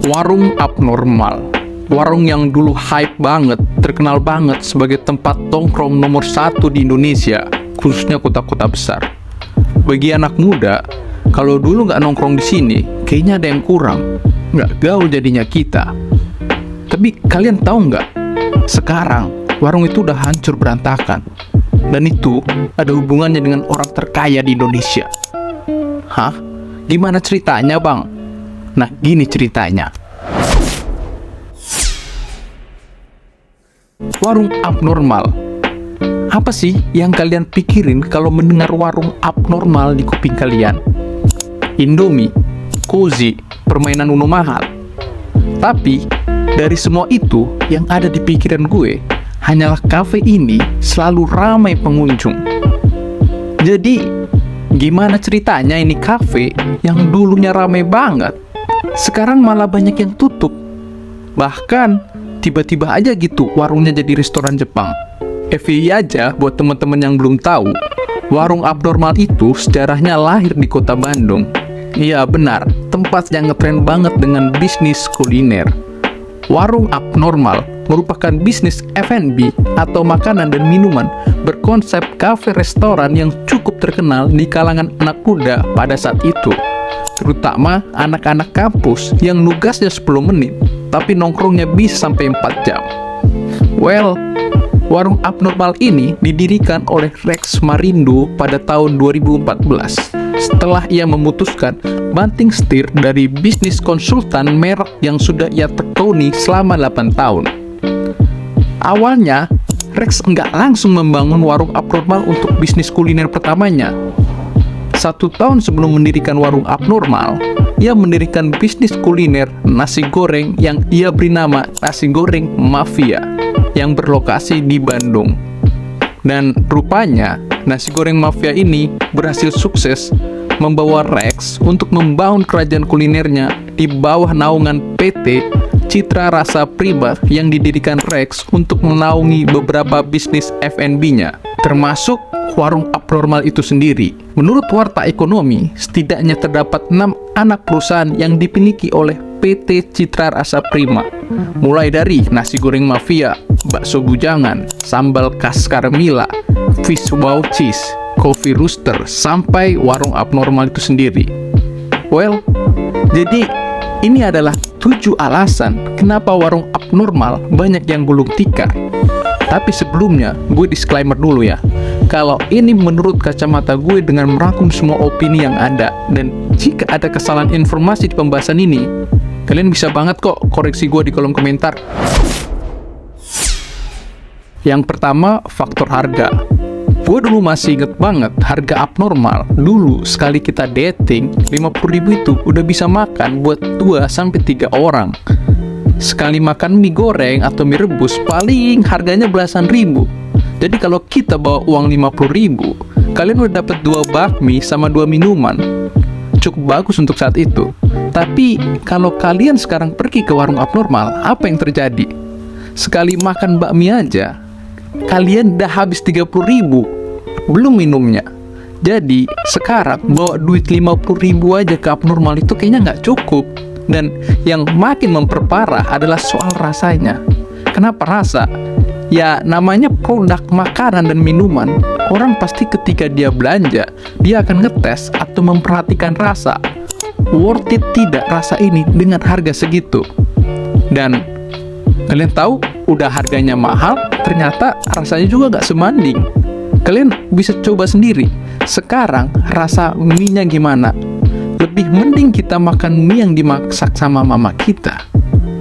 Warung abnormal. Warung yang dulu hype banget, terkenal banget sebagai tempat tongkrong nomor 1 di Indonesia, khususnya kota-kota besar. Bagi anak muda, kalau dulu nggak nongkrong di sini, kayaknya ada yang kurang. Nggak gaul jadinya kita. Tapi kalian tahu nggak? Sekarang, warung itu udah hancur berantakan. Dan itu ada hubungannya dengan orang terkaya di Indonesia. Hah? Gimana ceritanya, Bang? Nah, gini ceritanya. Warung abnormal. Apa sih yang kalian pikirin kalau mendengar warung abnormal di kuping kalian? Indomie, cozy, permainan Uno mahal. Tapi, dari semua itu, yang ada di pikiran gue, hanyalah kafe ini selalu ramai pengunjung. Jadi, gimana ceritanya ini kafe yang dulunya ramai banget, sekarang malah banyak yang tutup. Bahkan, tiba-tiba aja gitu warungnya jadi restoran Jepang. FYI aja buat teman-teman yang belum tahu, warung abnormal itu sejarahnya lahir di kota Bandung. Iya benar, tempat yang ngetren banget dengan bisnis kuliner. Warung abnormal merupakan bisnis F&B atau makanan dan minuman berkonsep kafe restoran yang cukup terkenal di kalangan anak muda pada saat itu. Terutama anak-anak kampus yang nugasnya 10 menit, tapi nongkrongnya bisa sampai 4 jam. Well, warung abnormal ini didirikan oleh Rex Marindo pada tahun 2014 setelah ia memutuskan banting setir dari bisnis konsultan merek yang sudah ia tekuni selama 8 tahun. Awalnya, Rex nggak langsung membangun warung abnormal untuk bisnis kuliner pertamanya. 1 tahun sebelum mendirikan warung abnormal, ia mendirikan bisnis kuliner nasi goreng yang ia beri nama Nasi Goreng Mafia yang berlokasi di Bandung. Dan rupanya, Nasi Goreng Mafia ini berhasil sukses membawa Rex untuk membangun kerajaan kulinernya di bawah naungan PT Citra Rasa Prima yang didirikan Rex untuk menaungi beberapa bisnis F&B-nya, termasuk warung abnormal itu sendiri. Menurut Warta Ekonomi, setidaknya terdapat 6 anak perusahaan yang dimiliki oleh PT Citra Rasa Prima, mulai dari Nasi Goreng Mafia, Bakso Bujangan, Sambal Khas Carmila, Fish Wow Cheese, Coffee Rooster, sampai warung abnormal itu sendiri. Well, jadi ini adalah 7 alasan kenapa warung abnormal banyak yang gulung tikar. Tapi sebelumnya, gue disclaimer dulu ya. Kalau ini menurut kacamata gue dengan merangkum semua opini yang ada, dan jika ada kesalahan informasi di pembahasan ini, kalian bisa banget kok koreksi gue di kolom komentar. Yang pertama, faktor harga. Gue dulu masih inget banget, harga abnormal dulu sekali kita dating 50.000 itu udah bisa makan buat 2-3 orang. Sekali makan mie goreng atau mie rebus paling harganya belasan ribu. Jadi kalau kita bawa uang 50.000, kalian udah dapat 2 bakmi sama 2 minuman. Cukup bagus untuk saat itu. Tapi kalau kalian sekarang pergi ke warung abnormal, apa yang terjadi? Sekali makan bakmi aja, kalian udah habis 30.000, belum minumnya. Jadi sekarang bawa duit 50.000 aja ke abnormal itu kayaknya nggak cukup. Dan yang makin memperparah adalah soal rasanya. Kenapa rasa? Ya namanya produk makanan dan minuman, orang pasti ketika dia belanja, dia akan ngetes atau memperhatikan rasa. Worth it tidak rasa ini dengan harga segitu? Dan kalian tahu, udah harganya mahal, ternyata rasanya juga gak sebanding. Kalian bisa coba sendiri. Sekarang rasa mie-nya gimana? Lebih mending kita makan mie yang dimasak sama mama kita.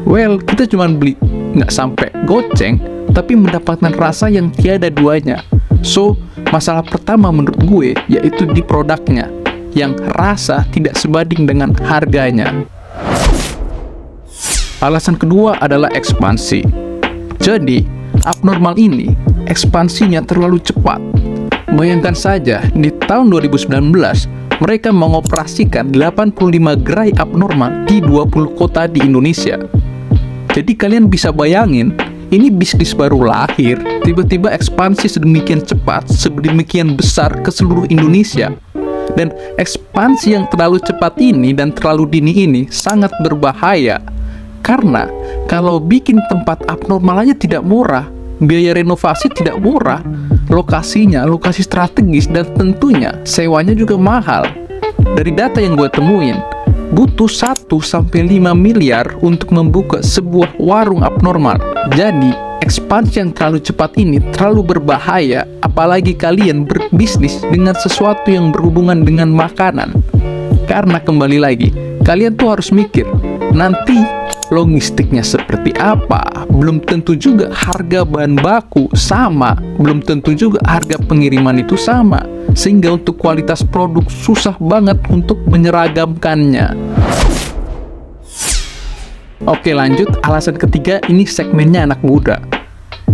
Well, kita cuma beli nggak sampai goceng, tapi mendapatkan rasa yang tiada duanya. So, masalah pertama menurut gue yaitu di produknya, yang rasa tidak sebanding dengan harganya. Alasan kedua adalah ekspansi. Jadi, abnormal ini ekspansinya terlalu cepat. Bayangkan saja, di tahun 2019, mereka mengoperasikan 85 gerai abnormal di 20 kota di Indonesia. Jadi kalian bisa bayangin, ini bisnis baru lahir, tiba-tiba ekspansi sedemikian cepat, sedemikian besar ke seluruh Indonesia. Dan ekspansi yang terlalu cepat ini dan terlalu dini ini sangat berbahaya. Karena kalau bikin tempat abnormal aja tidak murah, biaya renovasi tidak murah, lokasinya, lokasi strategis, dan tentunya sewanya juga mahal. Dari data yang gue temuin, butuh 1-5 miliar untuk membuka sebuah warung abnormal. Jadi, ekspansi yang terlalu cepat ini terlalu berbahaya, apalagi kalian berbisnis dengan sesuatu yang berhubungan dengan makanan. Karena kembali lagi, kalian tuh harus mikir, nanti logistiknya seperti apa, belum tentu juga harga bahan baku sama, belum tentu juga harga pengiriman itu sama, sehingga untuk kualitas produk susah banget untuk menyeragamkannya. Oke, lanjut. Alasan ketiga, ini segmennya anak muda.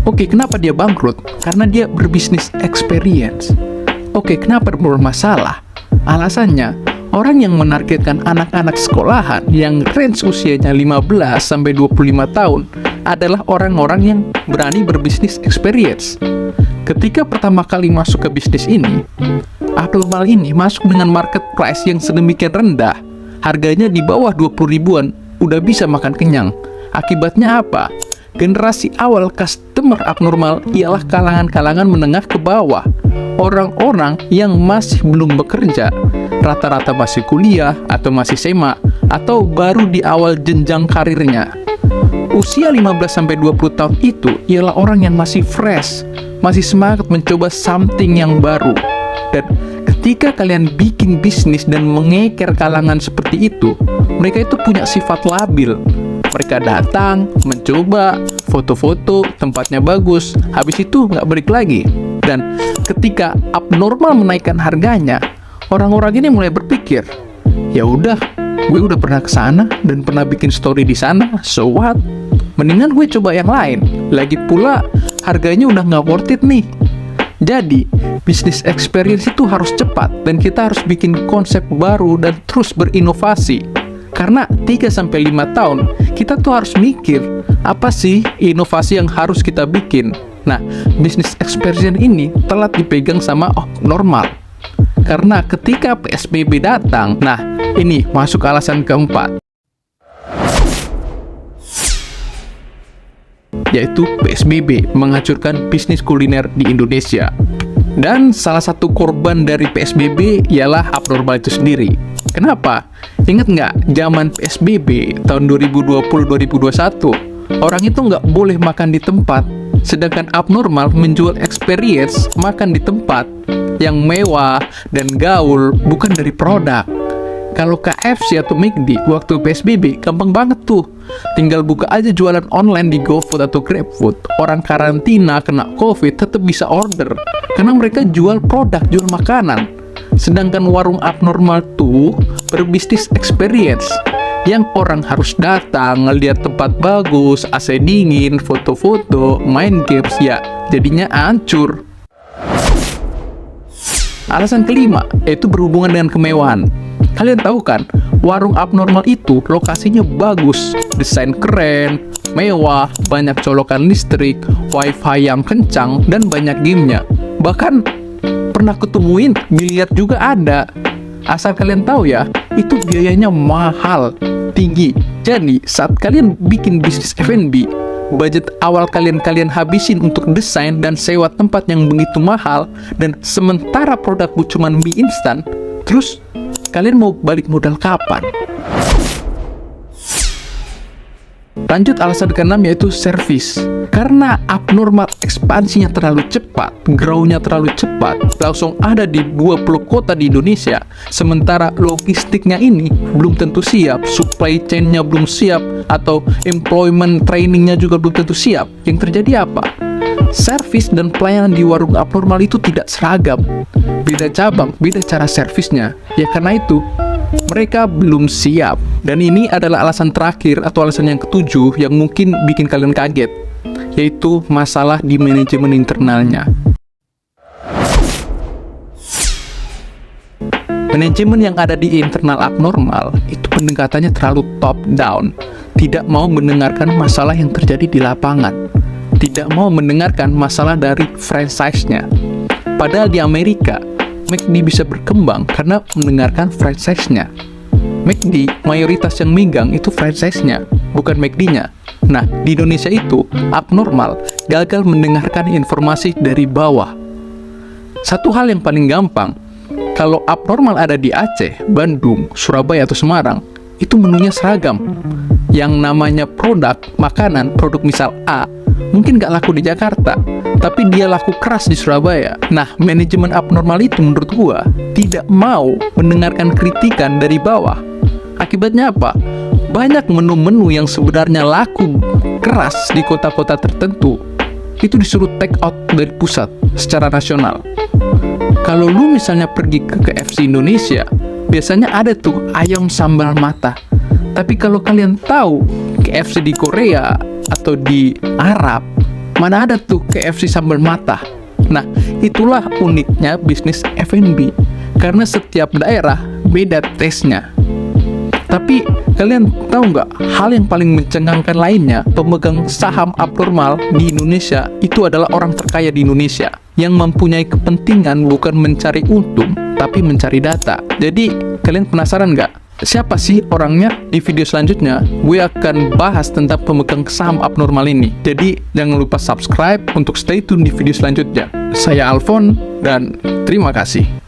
Oke, kenapa dia bangkrut? Karena dia berbisnis experience. Oke, kenapa bermasalah? Alasannya, orang yang menargetkan anak-anak sekolahan yang range usianya 15-25 tahun adalah orang-orang yang berani berbisnis experience. Ketika pertama kali masuk ke bisnis ini, abnormal ini masuk dengan market price yang sedemikian rendah, harganya di bawah 20 ribuan, udah bisa makan kenyang. Akibatnya apa? Generasi awal customer abnormal ialah kalangan-kalangan menengah ke bawah, orang-orang yang masih belum bekerja, rata-rata masih kuliah atau masih SMA, atau baru di awal jenjang karirnya. Usia 15-20 tahun itu ialah orang yang masih fresh, masih semangat mencoba something yang baru. Dan ketika kalian bikin bisnis dan mengeker kalangan seperti itu, mereka itu punya sifat labil. Mereka datang, mencoba, foto-foto, tempatnya bagus, habis itu nggak balik lagi. Dan ketika abnormal menaikkan harganya, orang-orang ini mulai berpikir, ya udah, gue udah pernah ke sana dan pernah bikin story di sana, so what? Mendingan gue coba yang lain. Lagi pula harganya udah nggak worth it nih. Jadi, bisnis experience itu harus cepat dan kita harus bikin konsep baru dan terus berinovasi. Karena 3-5 tahun, kita tuh harus mikir, apa sih inovasi yang harus kita bikin? Nah, bisnis experience ini telat dipegang sama normal. Karena ketika PSBB datang, nah ini masuk alasan keempat, yaitu PSBB menghancurkan bisnis kuliner di Indonesia. Dan salah satu korban dari PSBB ialah abnormal itu sendiri. Kenapa? Ingat nggak, zaman PSBB tahun 2020-2021, orang itu nggak boleh makan di tempat, sedangkan abnormal menjual experience makan di tempat yang mewah dan gaul, bukan dari produk. Kalau KFC atau McD waktu PSBB gampang banget tuh, tinggal buka aja jualan online di GoFood atau GrabFood. Orang karantina kena COVID tetap bisa order karena mereka jual produk, jual makanan. Sedangkan warung abnormal tuh berbisnis experience yang orang harus datang, ngeliat tempat bagus, AC dingin, foto-foto, main games, ya jadinya hancur. Alasan kelima, yaitu berhubungan dengan kemewahan. Kalian tahu kan, warung abnormal itu lokasinya bagus, desain keren, mewah, banyak colokan listrik, wifi yang kencang, dan banyak gamenya. Bahkan pernah ketemuin biliar juga ada. Asal kalian tahu ya, itu biayanya mahal, tinggi. Jadi saat kalian bikin bisnis F&B, budget awal kalian habisin untuk desain dan sewa tempat yang begitu mahal, dan sementara produkmu cuma mie instan, terus kalian mau balik modal kapan? Lanjut, alasan keenam yaitu service. Karena abnormal ekspansinya terlalu cepat, grow-nya terlalu cepat, langsung ada di 20 kota di Indonesia, sementara logistiknya ini belum tentu siap, supply chain-nya belum siap, atau employment training-nya juga belum tentu siap. Yang terjadi apa? Service dan pelayanan di warung abnormal itu tidak seragam. Beda cabang, beda cara servisnya. Ya karena itu, mereka belum siap. Dan ini adalah alasan terakhir atau alasan yang ketujuh yang mungkin bikin kalian kaget, yaitu masalah di manajemen internalnya. Manajemen yang ada di internal abnormal itu pendekatannya terlalu top down, tidak mau mendengarkan masalah yang terjadi di lapangan, tidak mau mendengarkan masalah dari franchise-nya. Padahal di Amerika, McD bisa berkembang karena mendengarkan franchise-nya. McD, mayoritas yang megang itu franchise-nya, bukan McD-nya. Nah, di Indonesia itu, abnormal gagal mendengarkan informasi dari bawah. Satu hal yang paling gampang, kalau abnormal ada di Aceh, Bandung, Surabaya, atau Semarang, itu menunya seragam. Yang namanya produk, makanan, produk misal A, mungkin nggak laku di Jakarta, tapi dia laku keras di Surabaya. Nah, manajemen abnormal itu menurut gua tidak mau mendengarkan kritikan dari bawah. Akibatnya apa? Banyak menu-menu yang sebenarnya laku keras di kota-kota tertentu itu disuruh take out dari pusat secara nasional. Kalau lu misalnya pergi ke KFC Indonesia, biasanya ada tuh ayam sambal mata. Tapi kalau kalian tahu KFC di Korea atau di Arab, mana ada tuh KFC sambal mata. Nah, itulah uniknya bisnis F&B, karena setiap daerah beda taste-nya. Tapi kalian tahu nggak, hal yang paling mencengangkan lainnya, pemegang saham abnormal di Indonesia itu adalah orang terkaya di Indonesia yang mempunyai kepentingan bukan mencari untung, tapi mencari data. Jadi, kalian penasaran nggak? Siapa sih orangnya? Di video selanjutnya, gue akan bahas tentang pemegang saham abnormal ini. Jadi, jangan lupa subscribe untuk stay tune di video selanjutnya. Saya Alfon, dan terima kasih.